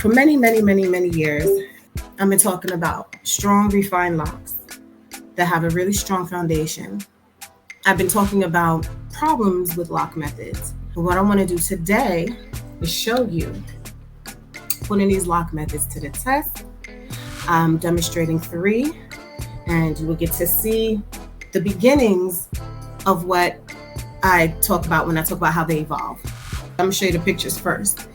For many years, I've been talking about strong, refined locks that have a really strong foundation. I've been talking about problems with lock methods. But what I want to do today is show you putting these lock methods to the test. I'm demonstrating 3, and you will get to see the beginnings of what I talk about when I talk about how they evolve. I'm going to show you the pictures first.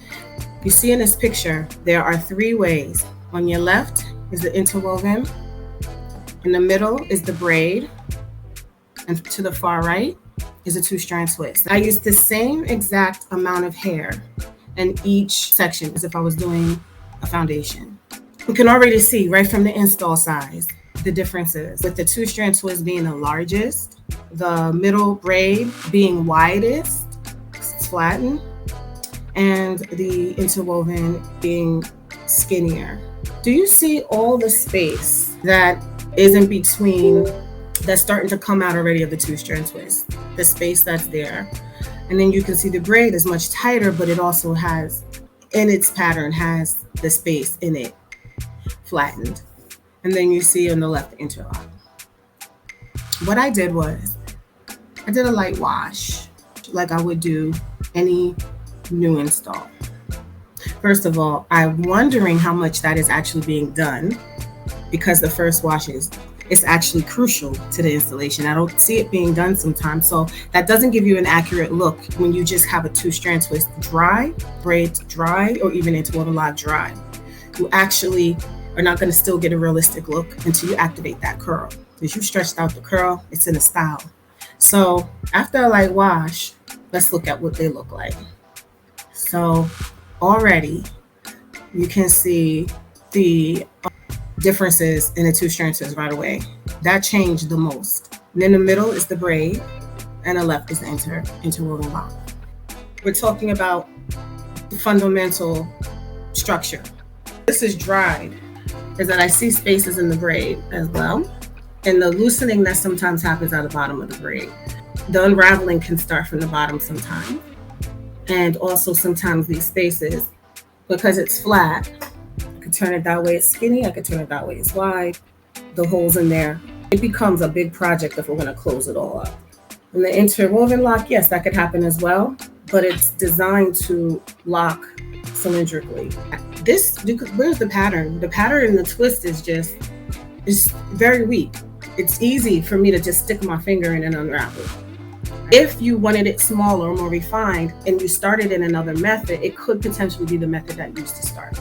You see in this picture, there are 3 ways. On your left is the interwoven, in the middle is the braid, and to the far right is a 2-strand twist. I use the same exact amount of hair in each section as if I was doing a foundation. You can already see right from the install size the differences, with the 2-strand twist being the largest, the middle braid being widest, it's flattened, and the interwoven being skinnier. Do you see all the space that is in between, that's starting to come out already of the 2-strand twist? The space that's there. And then you can see the braid is much tighter, but it also has, in its pattern, has the space in it flattened. And then you see on the left the interlock. What I did was, I did a light wash, like I would do any new install. First of all, I'm wondering how much that is actually being done, because the first wash is actually crucial to the installation. I don't see it being done sometimes, so that doesn't give you an accurate look when you just have a 2-strand twist dry, braids dry, or even interwoven lock dry. You actually are not going to still get a realistic look until you activate that curl. Because you stretched out the curl, it's in a style. So after a light wash, let's look at what they look like. So already you can see the differences in the 2-strand twist right away. That changed the most. And in the middle is the braid, and the left is the interwoven lock. We're talking about the fundamental structure. This is dried, is that I see spaces in the braid as well, and the loosening that sometimes happens at the bottom of the braid. The unraveling can start from the bottom sometimes, and also sometimes these spaces, because it's flat, I could turn it that way it's skinny, I could turn it that way it's wide. The holes in there, it becomes a big project if we're going to close it all up. And the interwoven lock, yes, that could happen as well, but it's designed to lock cylindrically. Where's the pattern? The pattern in the twist is very weak. It's easy for me to just stick my finger in and unravel. If you wanted it smaller or more refined and you started in another method, it could potentially be the method that used to start.